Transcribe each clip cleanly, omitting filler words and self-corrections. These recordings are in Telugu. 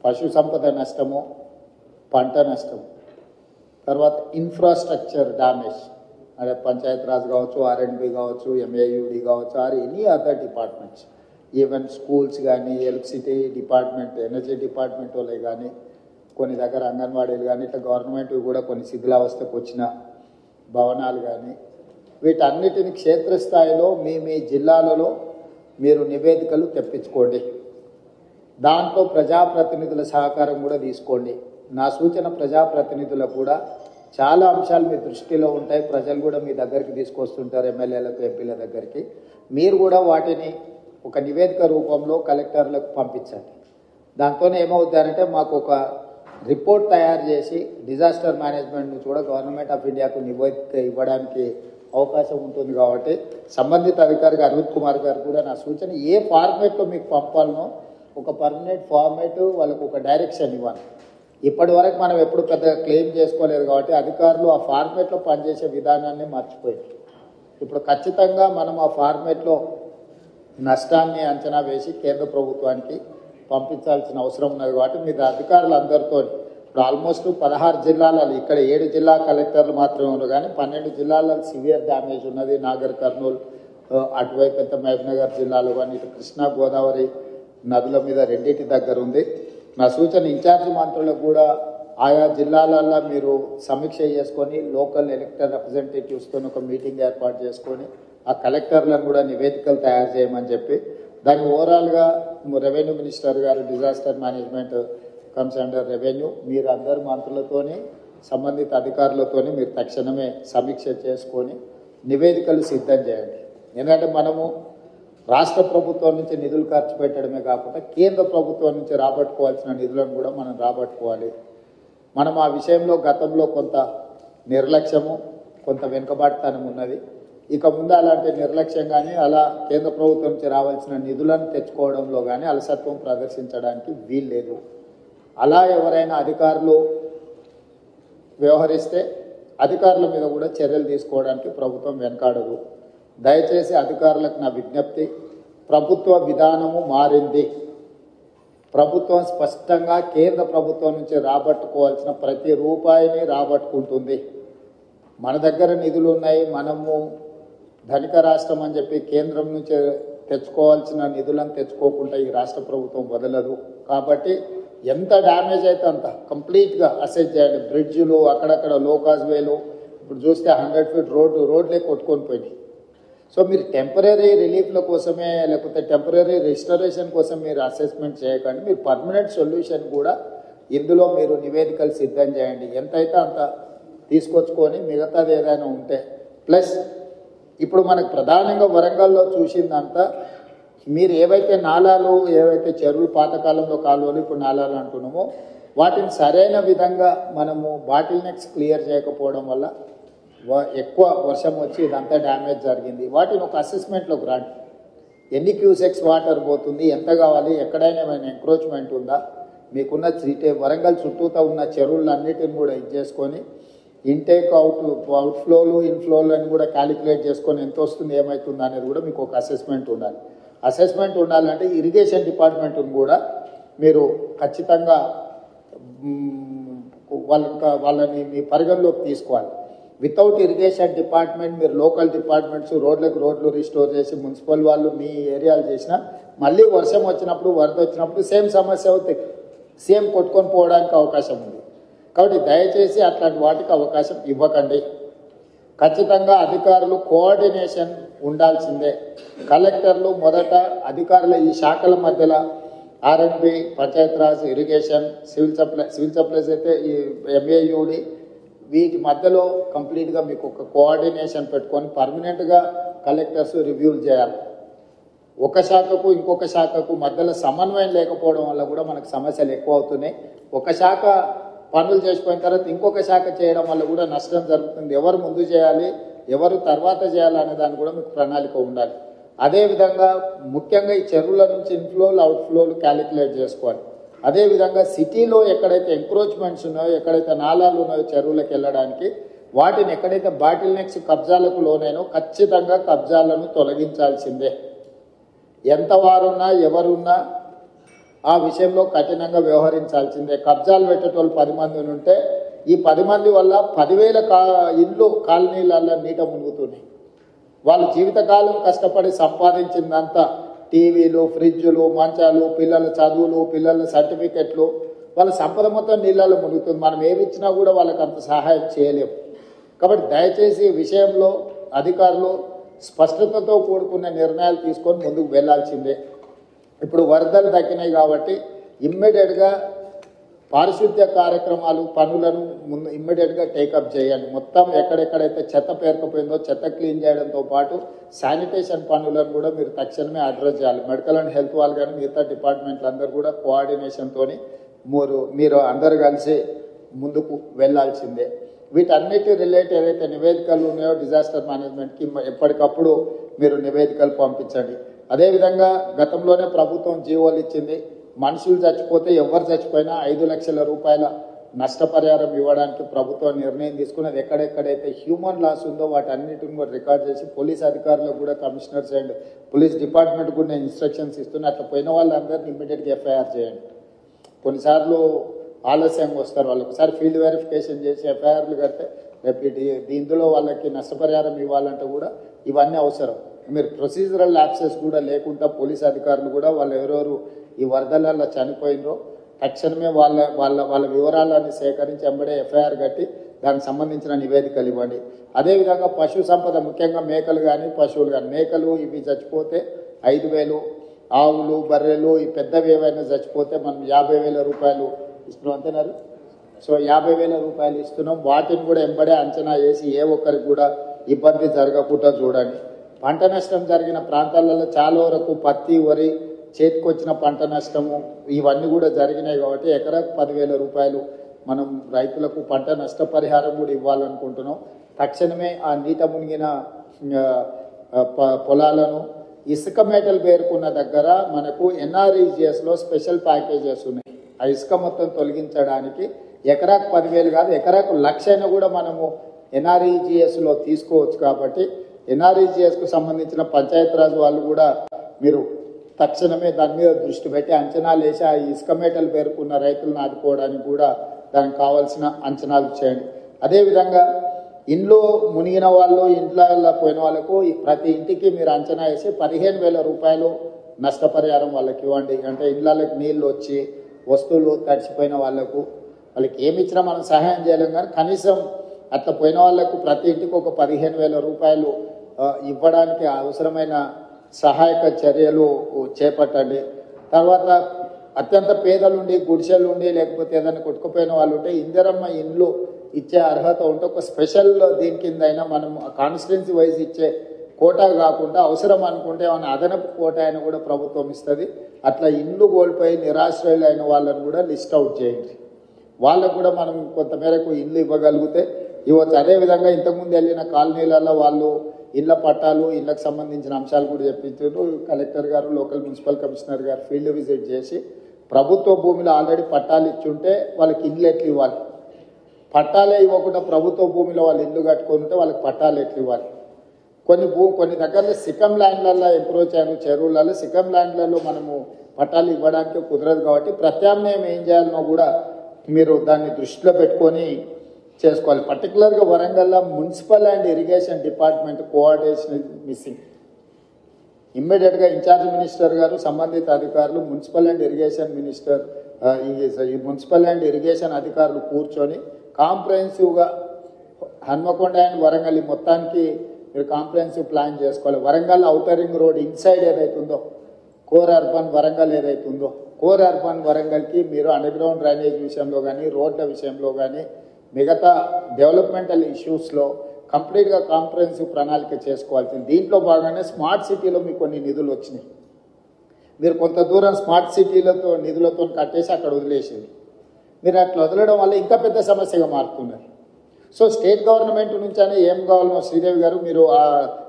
పశు సంపద నష్టము, పంట నష్టం, తర్వాత ఇన్ఫ్రాస్ట్రక్చర్ డ్యామేజ్, అంటే పంచాయత్ రాజ్ కావచ్చు, ఆర్ఎండ్బి కావచ్చు, ఎంఏయుడి కావచ్చు, or any other departments, even schools కానీ, ఎలక్ట్రిసిటీ డిపార్ట్మెంట్, ఎనర్జీ డిపార్ట్మెంట్ వాళ్ళే కానీ, కొన్ని దగ్గర అంగన్వాడీలు కానీ, ఇట్లా గవర్నమెంట్ కూడా కొన్ని శిథిలావస్థకు వచ్చిన భవనాలు కానీ, వీటన్నిటిని క్షేత్రస్థాయిలో మీ జిల్లాలలో మీరు నివేదికలు తెప్పించుకోండి. దాంట్లో ప్రజాప్రతినిధుల సహకారం కూడా తీసుకోండి. నా సూచన ప్రజాప్రతినిధులకు కూడా చాలా అంశాలు మీ దృష్టిలో ఉంటాయి. ప్రజలు కూడా మీ దగ్గరికి తీసుకొస్తుంటారు, ఎమ్మెల్యేలకు, ఎంపీల దగ్గరికి. మీరు కూడా వాటిని ఒక నివేదిక రూపంలో కలెక్టర్లకు పంపించండి. దాంతోనే ఏమవుతారంటే మాకు ఒక రిపోర్ట్ తయారు చేసి డిజాస్టర్ మేనేజ్మెంట్ నుంచి కూడా గవర్నమెంట్ ఆఫ్ ఇండియాకు నివేదిక ఇవ్వడానికి అవకాశం ఉంటుంది. కాబట్టి సంబంధిత అధికారికి అరవింద్ కుమార్ గారు కూడా నా సూచన, ఏ ఫార్మేట్లో మీకు పంపాలనో ఒక పర్మనెంట్ ఫార్మేట్, వాళ్ళకు ఒక డైరెక్షన్ ఇవ్వాలి. ఇప్పటి వరకు మనం ఎప్పుడు పెద్ద క్లెయిమ్ చేసుకోలేదు కాబట్టి అధికారులు ఆ ఫార్మేట్లో పనిచేసే విధానాన్ని మర్చిపోయారు. ఇప్పుడు ఖచ్చితంగా మనం ఆ ఫార్మేట్లో నష్టాన్ని అంచనా వేసి కేంద్ర ప్రభుత్వానికి పంపించాల్సిన అవసరం ఉన్నది. కాబట్టి మీరు అధికారులందరితో ఇప్పుడు ఆల్మోస్ట్ 16 జిల్లాలలో, ఇక్కడ 7 జిల్లా కలెక్టర్లు మాత్రమే ఉన్నారు, కానీ 12 జిల్లాలలో సివియర్ డ్యామేజ్ ఉన్నది. నాగర్ కర్నూలు, అటువైపు అయితే మహబూబ్నగర్ జిల్లాలో కానీ, ఇటు కృష్ణా గోదావరి నదుల మీద రెండింటి దగ్గర ఉంది. నా సూచన ఇన్ఛార్జి మంత్రులకు కూడా ఆయా జిల్లాలలో మీరు సమీక్ష చేసుకొని లోకల్ ఎలక్టెడ్ రిప్రజెంటేటివ్స్తో ఒక మీటింగ్ ఏర్పాటు చేసుకొని ఆ కలెక్టర్లను కూడా నివేదికలు తయారు చేయమని చెప్పి, దాన్ని ఓవరాల్గా రెవెన్యూ మినిస్టర్ గారు, disaster management comes under revenue, మీరు అందరు మంత్రులతోని సంబంధిత అధికారులతోని మీరు తక్షణమే సమీక్ష చేసుకొని నివేదికలు సిద్ధం చేయండి. ఎందుకంటే మనము రాష్ట్ర ప్రభుత్వం నుంచి నిధులు ఖర్చు పెట్టడమే కాకుండా కేంద్ర ప్రభుత్వం నుంచి రాబట్టుకోవాల్సిన నిధులను కూడా మనం రాబట్టుకోవాలి. మనం ఆ విషయంలో గతంలో కొంత నిర్లక్ష్యము, కొంత వెనుకబాటుతనం ఉన్నది. ఇక ముందు అలాంటి నిర్లక్ష్యం కానీ, అలా కేంద్ర ప్రభుత్వం నుంచి రావాల్సిన నిధులను తెచ్చుకోవడంలో కానీ అలసత్వం ప్రదర్శించడానికి వీల్లేదు. అలా ఎవరైనా అధికారులు వ్యవహరిస్తే అధికారుల మీద కూడా చర్యలు తీసుకోవడానికి ప్రభుత్వం వెనకాడదు. దయచేసి అధికారులకు నా విజ్ఞప్తి, ప్రభుత్వ విధానము మారింది. ప్రభుత్వం స్పష్టంగా కేంద్ర ప్రభుత్వం నుంచి రాబట్టుకోవాల్సిన ప్రతి రూపాయిని రాబట్టుకుంటుంది. మన దగ్గర నిధులు ఉన్నాయి, మనము ధనిక రాష్ట్రం అని చెప్పి కేంద్రం నుంచి తెచ్చుకోవాల్సిన నిధులను తెచ్చుకోకుండా ఈ రాష్ట్ర ప్రభుత్వం వదలదు. కాబట్టి ఎంత డ్యామేజ్ అయితే అంత కంప్లీట్గా అసెస్ చేయండి. బ్రిడ్జ్లు, అక్కడక్కడ లోకాజ్ వేలు, ఇప్పుడు చూస్తే 100 ఫీట్ రోడ్లే కొట్టుకొని పోయినాయి. సో మీరు టెంపరీ రిలీఫ్ల కోసమే లేకపోతే టెంపరీ రిస్టరేషన్ కోసం మీరు అసెస్మెంట్ చేయకండి. మీరు పర్మనెంట్ సొల్యూషన్ కూడా ఇందులో మీరు నివేదికలు సిద్ధం చేయండి. ఎంతైతే అంత తీసుకొచ్చుకొని మిగతాది ఏదైనా ఉంటే, ప్లస్ ఇప్పుడు మనకు ప్రధానంగా వరంగల్లో చూసిందంతా మీరు ఏవైతే నాలాలు, ఏవైతే చెరువులు, పాతకాలంలో కాలువలు, ఇప్పుడు నాలాలు అంటున్నామో వాటిని సరైన విధంగా మనము బాటిల్ నెక్స్ క్లియర్ చేయకపోవడం వల్ల ఎక్కువ వర్షం వచ్చి ఇదంతా డ్యామేజ్ జరిగింది. వాటిని ఒక అసెస్మెంట్లోకి రండి. ఎన్ని క్యూసెక్స్ వాటర్ పోతుంది, ఎంత కావాలి, ఎక్కడైనా ఏమైనా ఎంక్రోచ్మెంట్ ఉందా, మీకున్న వరంగల్ చుట్టూతో ఉన్న చెరువులన్నిటిని కూడా ఇది చేసుకొని ఇంటేక్ అవుట్ఫ్లోలు ఇన్ఫ్లోలను కూడా క్యాలిక్యులేట్ చేసుకొని ఎంత వస్తుంది, ఏమవుతుంది అనేది కూడా మీకు ఒక అసెస్మెంట్ ఉండాలి. అసెస్మెంట్ ఉండాలంటే ఇరిగేషన్ డిపార్ట్మెంట్ని కూడా మీరు ఖచ్చితంగా వాళ్ళని మీ పరిగణలోకి తీసుకోవాలి. వితౌట్ ఇరిగేషన్ డిపార్ట్మెంట్ మీరు లోకల్ డిపార్ట్మెంట్స్ రోడ్లు రిస్టోర్ చేసి మున్సిపల్ వాళ్ళు మీ ఏరియాలు చేసినా మళ్ళీ వర్షం వచ్చినప్పుడు, వరద వచ్చినప్పుడు సేమ్ సమస్య అవుతాయి, సేమ్ కొట్టుకొని పోవడానికి అవకాశం ఉంది. కాబట్టి దయచేసి అట్లాంటి వాటికి అవకాశం ఇవ్వకండి. ఖచ్చితంగా అధికారులు కోఆర్డినేషన్ ఉండాల్సిందే. కలెక్టర్లు మొదట అధికారుల ఈ శాఖల మధ్యలో ఆర్ఎండ్బి, Panchayat Raj, irrigation, civil supplies అయితే ఈ ఎంఏయుడి, వీటి మధ్యలో కంప్లీట్గా మీకు ఒక కోఆర్డినేషన్ పెట్టుకొని పర్మనెంట్గా కలెక్టర్స్ రివ్యూలు చేయాలి. ఒక శాఖకు ఇంకొక శాఖకు మధ్యలో సమన్వయం లేకపోవడం వల్ల కూడా మనకు సమస్యలు ఎక్కువ అవుతున్నాయి. ఒక శాఖ పనులు చేసిపోయిన తర్వాత ఇంకొక శాఖ చేయడం వల్ల కూడా నష్టం జరుగుతుంది. ఎవరు ముందు చేయాలి, ఎవరు తర్వాత చేయాలి అనే దాన్ని కూడా మీకు ప్రణాళిక ఉండాలి. అదేవిధంగా ముఖ్యంగా ఈ చెరువుల నుంచి ఇన్ఫ్లోలు అవుట్ఫ్లోలు క్యాలిక్యులేట్ చేసుకోవాలి. అదేవిధంగా సిటీలో ఎక్కడైతే ఎంక్రోచ్మెంట్స్ ఉన్నాయో, ఎక్కడైతే నాలాలు ఉన్నాయో చెరువులకు వెళ్ళడానికి, వాటిని ఎక్కడైతే బాటిల్ నెక్స్ కబ్జాలకు లోనైనో ఖచ్చితంగా కబ్జాలను తొలగించాల్సిందే. ఎంత వారున్నా ఎవరున్నా ఆ విషయంలో కఠినంగా వ్యవహరించాల్సిందే. కబ్జాలు పెట్టేటోళ్ళు 10 మంది ఉంటే ఈ 10 మంది వల్ల 10,000 ఇళ్ళు కాలనీలలో నీట మునుగుతున్నాయి. వాళ్ళు జీవితకాలం కష్టపడి సంపాదించిందంతా టీవీలు, ఫ్రిడ్జులు, మంచాలు, పిల్లల చదువులు, పిల్లల సర్టిఫికెట్లు, వాళ్ళ సంపద మొత్తం నీళ్ళలో మునుగుతుంది. మనం ఏమి ఇచ్చినా కూడా వాళ్ళకి అంత సహాయం చేయలేము. కాబట్టి దయచేసి ఈ విషయంలో అధికారులు స్పష్టతతో కూడుకున్న నిర్ణయాలు తీసుకొని ముందుకు వెళ్లాల్సిందే. ఇప్పుడు వరదలు తగ్గినాయి కాబట్టి ఇమ్మీడియట్గా పారిశుద్ధ్య కార్యక్రమాలు పనులను ఇమ్మీడియట్గా టేకప్ చేయండి. మొత్తం ఎక్కడెక్కడైతే చెత్త పేరుకుపోయిందో చెత్త క్లీన్ చేయడంతో పాటు శానిటేషన్ పనులను కూడా మీరు తక్షణమే అడ్రస్ చేయాలి. మెడికల్ అండ్ హెల్త్ వాళ్ళు కానీ మిగతా డిపార్ట్మెంట్లు అందరూ కూడా కోఆర్డినేషన్తో మీరు అందరు కలిసి ముందుకు వెళ్లాల్సిందే. వీటన్నిటి రిలేట్ ఏదైతే నివేదికలు ఉన్నాయో డిజాస్టర్ మేనేజ్మెంట్కి ఎప్పటికప్పుడు మీరు నివేదికలు పంపించండి. అదేవిధంగా గతంలోనే ప్రభుత్వం జీవోలు ఇచ్చింది. మనుషులు చచ్చిపోతే ఎవరు చచ్చిపోయినా 5 లక్షల రూపాయల నష్టపరిహారం ఇవ్వడానికి ప్రభుత్వం నిర్ణయం తీసుకున్నది. ఎక్కడెక్కడైతే హ్యూమన్ లాస్ ఉందో వాటన్నిటిని కూడా రికార్డ్ చేసి పోలీస్ అధికారులకు కూడా కమిషనర్స్ అండ్ పోలీస్ డిపార్ట్మెంట్ కూడా నేను ఇన్స్ట్రక్షన్స్ ఇస్తున్నా. అట్లా పోయిన వాళ్ళందరినీ ఇమ్మీడియట్గా ఎఫ్ఐఆర్ చేయండి. కొన్నిసార్లు ఆలస్యంగా వస్తారు. వాళ్ళు ఒకసారి ఫీల్డ్ వెరిఫికేషన్ చేసి ఎఫ్ఐఆర్లు కడితే రేపు ఇందులో వాళ్ళకి నష్టపరిహారం ఇవ్వాలంటే కూడా ఇవన్నీ అవసరం. మీరు ప్రొసీజరల్ ల్యాప్సెస్ కూడా లేకుండా పోలీస్ అధికారులు కూడా వాళ్ళు ఎవరెవరు ఈ వరదలలో చనిపోయినరో తక్షణమే వాళ్ళ వివరాలన్నీ సేకరించి వెంబడే ఎఫ్ఐఆర్ కట్టి దానికి సంబంధించిన నివేదికలు ఇవ్వండి. అదేవిధంగా పశు సంపద ముఖ్యంగా మేకలు కానీ పశువులు కానీ, మేకలు ఇవి చచ్చిపోతే 5,000, ఆవులు బర్రెలు ఈ పెద్దవి ఏవైనా చచ్చిపోతే మనం 50,000 రూపాయలు ఇస్తున్నాం అంతేనారు. సో 50,000 రూపాయలు ఇస్తున్నాం. వాటిని కూడా వెంబడే అంచనా వేసి ఏ ఒక్కరికి కూడా ఇబ్బంది జరగకుండా చూడండి. పంట నష్టం జరిగిన ప్రాంతాలలో చాలా వరకు పత్తి, వరి, చేతికొచ్చిన పంట నష్టము ఇవన్నీ కూడా జరిగినాయి కాబట్టి ఎకరాకు 10,000 రూపాయలు మనం రైతులకు పంట నష్టపరిహారం కూడా ఇవ్వాలనుకుంటున్నాం. తక్షణమే ఆ నీట మునిగిన పొలాలను ఇసుక మేటలు పేరుకున్న దగ్గర మనకు ఎన్ఆర్ఈజిఎస్లో స్పెషల్ ప్యాకేజెస్ ఉన్నాయి. ఆ ఇసుక మొత్తం తొలగించడానికి ఎకరాకు 10,000 కాదు ఎకరాకు 1,00,000 కూడా మనము ఎన్ఆర్ఈజిఎస్లో తీసుకోవచ్చు. కాబట్టి ఎన్ఆర్ఈజిఎస్కు సంబంధించిన పంచాయతీరాజ్ వాళ్ళు కూడా మీరు తక్షణమే దాని మీద దృష్టి పెట్టి అంచనాలు వేసి ఆ ఇసుక మేటలు పేరుకున్న రైతులను ఆదుకోవడానికి కూడా దానికి కావాల్సిన అంచనాలు చేయండి. అదేవిధంగా ఇంట్లో మునిగిన వాళ్ళు, ఇంట్లో పోయిన వాళ్ళకు ప్రతి ఇంటికి మీరు అంచనా వేసి 15,000 రూపాయలు నష్టపరిహారం వాళ్ళకి ఇవ్వండి. అంటే ఇళ్ళకి నీళ్ళు వచ్చి వస్తువులు తడిచిపోయిన వాళ్ళకి ఏమి ఇచ్చినా మనం సహాయం చేయలేం, కానీ కనీసం అట్లా పోయిన వాళ్ళకు ప్రతి ఇంటికి ఒక 15,000 రూపాయలు ఇవ్వడానికి అవసరమైన సహాయక చర్యలు చేపట్టండి. తర్వాత అత్యంత పేదలుండి గుడిసెలుండి లేకపోతే ఏదైనా కొట్టుకుపోయిన వాళ్ళు ఉంటే ఇందిరమ్మ ఇండ్లు ఇచ్చే అర్హత ఉంటే ఒక స్పెషల్ దీని కింద అయినా మనం కాన్స్టిట్యున్సీ వైజ్ ఇచ్చే కోటా కాకుండా అవసరం అనుకుంటే ఏమైనా అదనపు కోటా అయినా కూడా ప్రభుత్వం ఇస్తుంది. అట్లా ఇండ్లు కోల్పోయి నిరాశ్రయులు అయిన వాళ్ళని కూడా లిస్ట్ అవుట్ చేయండి. వాళ్ళకు కూడా మనం కొంతమేరకు ఇల్లు ఇవ్వగలిగితే ఇవ్వచ్చు. అదేవిధంగా ఇంతకుముందు వెళ్ళిన కాలనీలలో వాళ్ళు ఇళ్ల పట్టాలు, ఇళ్లకు సంబంధించిన అంశాలు కూడా చెప్పించారు. కలెక్టర్ గారు, లోకల్ మున్సిపల్ కమిషనర్ గారు ఫీల్డ్ విజిట్ చేసి ప్రభుత్వ భూమిలో ఆల్రెడీ పట్టాలు ఇచ్చుంటే వాళ్ళకి ఇల్లు ఎట్లు ఇవ్వాలి, పట్టాలే ఇవ్వకుండా ప్రభుత్వ భూమిలో వాళ్ళు ఇల్లు కట్టుకొని ఉంటే వాళ్ళకి పట్టాలు ఎట్లు ఇవ్వాలి. కొన్ని దగ్గరలో సికం ల్యాండ్లలో అప్రోచ్ అయ్యాను. చెరువులలో సికం ల్యాండ్లలో మనము పట్టాలు ఇవ్వడానికి కుదరదు. కాబట్టి ప్రత్యామ్నాయం ఏం చేయాలనో కూడా మీరు దాన్ని దృష్టిలో పెట్టుకొని చేసుకోవాలి. పర్టికులర్గా వరంగల్లో municipal and irrigation department coordination missing. ఇమ్మీడియట్గా ఇన్ఛార్జ్ మినిస్టర్ గారు, సంబంధిత అధికారులు, మున్సిపల్ అండ్ ఇరిగేషన్ మినిస్టర్, ఈ మున్సిపల్ అండ్ ఇరిగేషన్ అధికారులు కూర్చొని కాంప్రహెన్సివ్గా హన్మకొండ అండ్ వరంగల్ మొత్తానికి మీరు కాంప్రహెన్సివ్ ప్లాన్ చేసుకోవాలి. Warangal outer ring road inside ఏదైతే ఉందో, కోర్ అర్బన్ వరంగల్ ఏదైతే ఉందో, కోర్ అర్బన్ వరంగల్కి మీరు అండర్ గ్రౌండ్ డ్రైనేజ్ విషయంలో కానీ, రోడ్ల విషయంలో కానీ, మిగతా డెవలప్మెంటల్ ఇష్యూస్లో కంప్లీట్గా కాంప్రహెన్సివ్ ప్రణాళిక చేసుకోవాల్సింది. దీంట్లో భాగంగానే స్మార్ట్ సిటీలో మీకు కొన్ని నిధులు వచ్చినాయి. మీరు కొంత దూరం స్మార్ట్ సిటీలతో నిధులతో కట్టేసి అక్కడ వదిలేసేది. మీరు అట్లా వదలడం వల్ల ఇంకా పెద్ద సమస్యగా మారుతున్నారు. సో స్టేట్ గవర్నమెంట్ నుంచి అని ఏం కావాలనో శ్రీదేవి గారు మీరు ఆ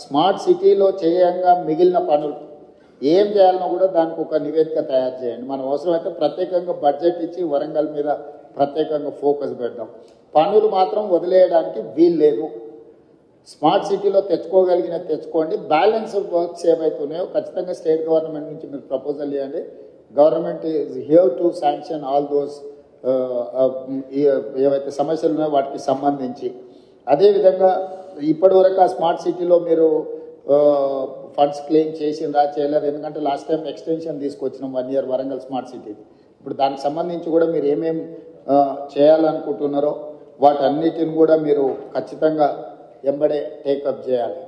స్మార్ట్ సిటీలో చేయంగా మిగిలిన పనులు ఏం చేయాలనో కూడా దానికి ఒక నివేదిక తయారు చేయండి. మనం అవసరమైతే ప్రత్యేకంగా బడ్జెట్ ఇచ్చి వరంగల్ మీద ప్రత్యేకంగా ఫోకస్ పెడదాం. పనులు మాత్రం వదిలేయడానికి వీలు లేదు. స్మార్ట్ సిటీలో తెచ్చుకోగలిగిన తెచ్చుకోండి. బ్యాలెన్స్ వర్క్స్ ఏవైతే ఉన్నాయో ఖచ్చితంగా స్టేట్ గవర్నమెంట్ నుంచి మీరు ప్రపోజల్ ఇవ్వండి. Government is here to sanction all those ఏవైతే సమస్యలు ఉన్నాయో వాటికి సంబంధించి. అదేవిధంగా ఇప్పటివరకు ఆ స్మార్ట్ సిటీలో మీరు ఫండ్స్ క్లెయిమ్ చేసిండ్రా చేయలేరు, ఎందుకంటే లాస్ట్ టైం ఎక్స్టెన్షన్ తీసుకొచ్చినాం 1 year వరంగల్ స్మార్ట్ సిటీ. ఇప్పుడు దానికి సంబంధించి కూడా మీరు ఏమేం చేయాలనుకుంటున్నారో వాటన్నిటిని కూడా మీరు ఖచ్చితంగా ఎంబడే టేకప్ చేయాలి.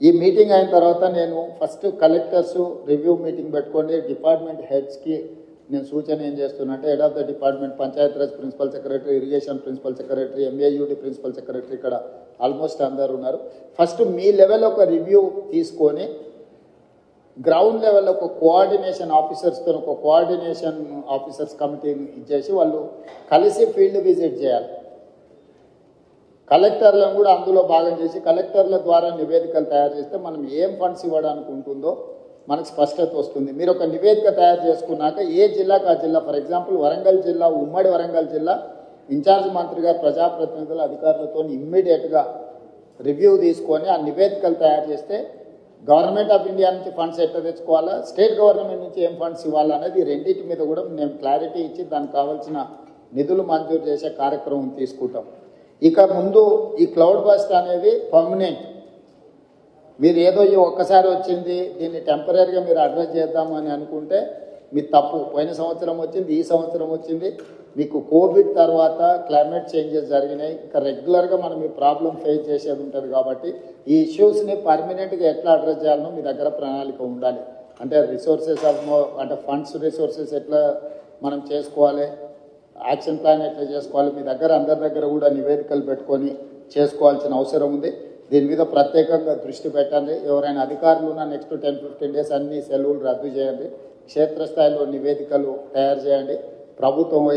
ఈ మీటింగ్ అయిన తర్వాత నేను ఫస్ట్ కలెక్టర్స్ రివ్యూ మీటింగ్ పెట్టుకొని డిపార్ట్మెంట్ హెడ్స్కి నేను సూచన ఏం చేస్తున్నా అంటే, head of the department, Panchayat Raj principal secretary, irrigation principal secretary, MAUD principal secretary, ఇక్కడ ఆల్మోస్ట్ అందరు ఉన్నారు. ఫస్ట్ మీ లెవెల్ ఒక రివ్యూ తీసుకొని గ్రౌండ్ లెవెల్ ఒక కోఆర్డినేషన్ ఆఫీసర్స్తో ఒక కోఆర్డినేషన్ ఆఫీసర్స్ కమిటీని ఇచ్చేసి వాళ్ళు కలిసి ఫీల్డ్ విజిట్ చేయాలి. కలెక్టర్లను కూడా అందులో భాగం చేసి కలెక్టర్ల ద్వారా నివేదికలు తయారు చేస్తే మనం ఏం ఫండ్స్ ఇవ్వడానికి ఉంటుందో మనకు స్పష్టత వస్తుంది. మీరు ఒక నివేదిక తయారు చేసుకున్నాక ఏ జిల్లాకు ఆ జిల్లా, ఫర్ ఎగ్జాంపుల్ వరంగల్ జిల్లా, ఉమ్మడి వరంగల్ జిల్లా ఇన్ఛార్జ్ మంత్రి గారు ప్రజాప్రతినిధుల అధికారులతో ఇమ్మీడియట్గా రివ్యూ తీసుకొని ఆ నివేదికలు తయారు చేస్తే గవర్నమెంట్ ఆఫ్ ఇండియా నుంచి ఫండ్స్ ఎట్లా తెచ్చుకోవాలా, స్టేట్ గవర్నమెంట్ నుంచి ఏం ఫండ్స్ ఇవ్వాలనేది రెండింటి మీద కూడా మేము క్లారిటీ ఇచ్చి దానికి కావాల్సిన నిధులు మంజూరు చేసే కార్యక్రమం తీసుకుంటాం. ఇక ముందు ఈ క్లౌడ్ బస్ట్ అనేది పర్మనెంట్. మీరు ఏదో ఈ ఒక్కసారి వచ్చింది దీన్ని టెంపరీగా మీరు అడ్రస్ చేద్దాము అని అనుకుంటే మీ తప్పు. పోయిన సంవత్సరం వచ్చింది, ఈ సంవత్సరం వచ్చింది. మీకు కోవిడ్ తర్వాత క్లైమేట్ చేంజెస్ జరిగినాయి. ఇంకా రెగ్యులర్గా మనం ఈ ప్రాబ్లం ఫేస్ చేసేది ఉంటుంది కాబట్టి ఈ ఇష్యూస్ని పర్మనెంట్గా ఎట్లా అడ్రస్ చేయాలనో మీ దగ్గర ప్రణాళిక ఉండాలి. అంటే రిసోర్సెస్ అంటే ఫండ్స్ రిసోర్సెస్ ఎట్లా మనం చేసుకోవాలి, యాక్షన్ ప్లాన్ ఎట్లా చేసుకోవాలి, మీ దగ్గర అందరి దగ్గర కూడా నివేదికలు పెట్టుకొని చేసుకోవాల్సిన అవసరం ఉంది. దీని మీద ప్రత్యేకంగా దృష్టి పెట్టండి. ఎవరైనా అధికారులు ఉన్న నెక్స్ట్ 10-15 days అన్ని సెలవులు రద్దు చేయండి. క్షేత్రస్థాయిలో నివేదికలు తయారు చేయండి. ప్రభుత్వం